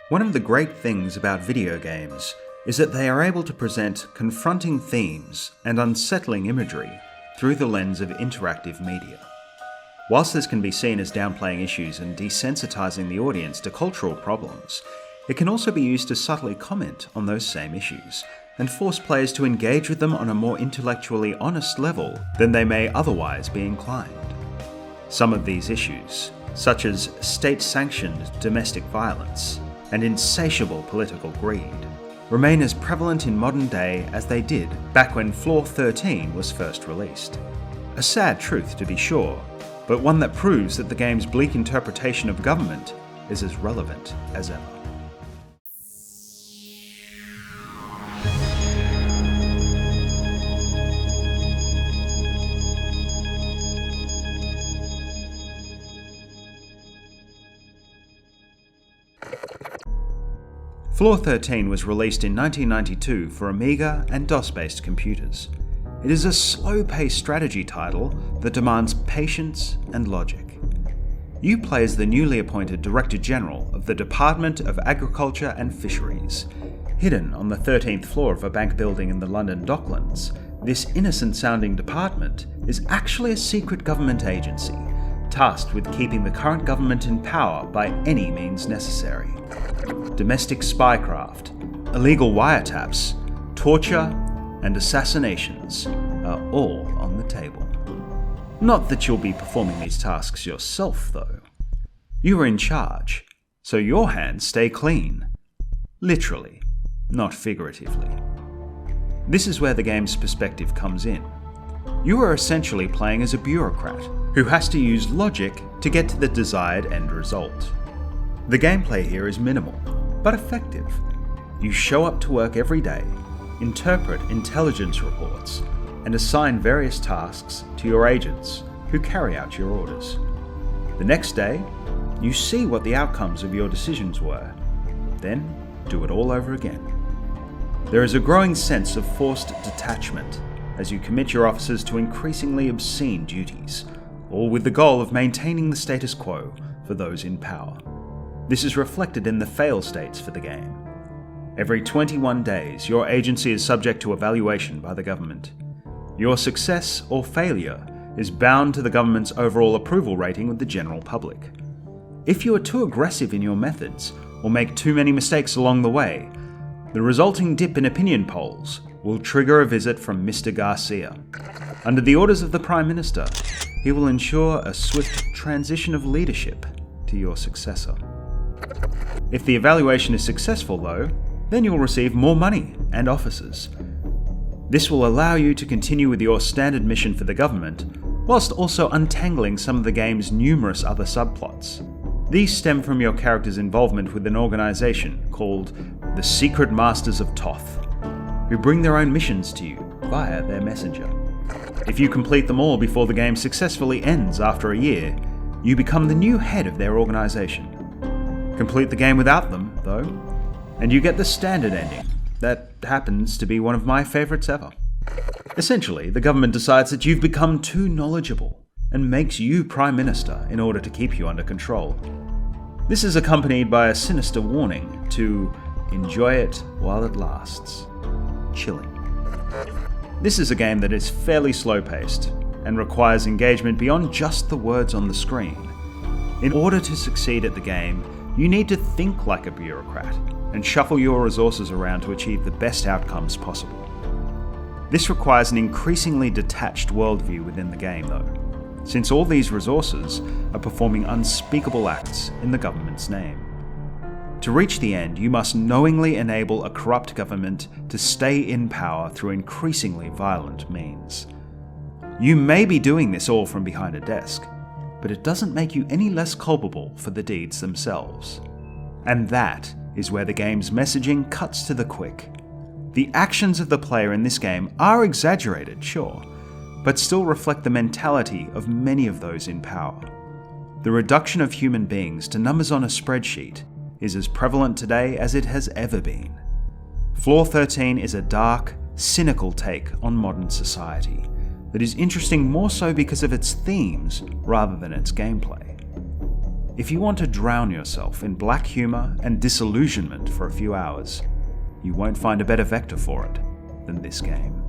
One of the great things about video games is that they are able to present confronting themes and unsettling imagery through the lens of interactive media. Whilst this can be seen as downplaying issues and desensitizing the audience to cultural problems, it can also be used to subtly comment on those same issues and force players to engage with them on a more intellectually honest level than they may otherwise be inclined. Some of these issues, such as state-sanctioned domestic violence and insatiable political greed, remain as prevalent in modern day as they did back when Floor 13 was first released. A sad truth, to be sure, but one that proves that the game's bleak interpretation of government is as relevant as ever. Floor 13 was released in 1992 for Amiga and DOS-based computers. It is a slow-paced strategy title that demands patience and logic. You play as the newly appointed Director General of the Department of Agriculture and Fisheries. Hidden on the 13th floor of a bank building in the London Docklands, this innocent-sounding department is actually a secret government agency, tasked with keeping the current government in power by any means necessary. Domestic spycraft, illegal wiretaps, torture, and assassinations are all on the table. Not that you'll be performing these tasks yourself, though. You are in charge, so your hands stay clean. Literally, not figuratively. This is where the game's perspective comes in. You are essentially playing as a bureaucrat who has to use logic to get to the desired end result. The gameplay here is minimal, but effective. You show up to work every day, interpret intelligence reports, and assign various tasks to your agents who carry out your orders. The next day, you see what the outcomes of your decisions were, then do it all over again. There is a growing sense of forced detachment as you commit your officers to increasingly obscene duties, all with the goal of maintaining the status quo for those in power. This is reflected in the fail states for the game. Every 21 days, your agency is subject to evaluation by the government. Your success or failure is bound to the government's overall approval rating with the general public. If you are too aggressive in your methods or make too many mistakes along the way, the resulting dip in opinion polls will trigger a visit from Mr. Garcia. Under the orders of the Prime Minister, he will ensure a swift transition of leadership to your successor. If the evaluation is successful, though, then you'll receive more money and officers. This will allow you to continue with your standard mission for the government, whilst also untangling some of the game's numerous other subplots. These stem from your character's involvement with an organisation called the Secret Masters of Toth, who bring their own missions to you via their messenger. If you complete them all before the game successfully ends after a year, you become the new head of their organisation. Complete the game without them, though, and you get the standard ending. That happens to be one of my favourites ever. Essentially, the government decides that you've become too knowledgeable and makes you Prime Minister in order to keep you under control. This is accompanied by a sinister warning to enjoy it while it lasts. Chilling. This is a game that is fairly slow-paced and requires engagement beyond just the words on the screen. In order to succeed at the game, you need to think like a bureaucrat and shuffle your resources around to achieve the best outcomes possible. This requires an increasingly detached worldview within the game, though, since all these resources are performing unspeakable acts in the government's name. To reach the end, you must knowingly enable a corrupt government to stay in power through increasingly violent means. You may be doing this all from behind a desk, but it doesn't make you any less culpable for the deeds themselves. And that is where the game's messaging cuts to the quick. The actions of the player in this game are exaggerated, sure, but still reflect the mentality of many of those in power. The reduction of human beings to numbers on a spreadsheet is as prevalent today as it has ever been. Floor 13 is a dark, cynical take on modern society that is interesting more so because of its themes rather than its gameplay. If you want to drown yourself in black humour and disillusionment for a few hours, you won't find a better vector for it than this game.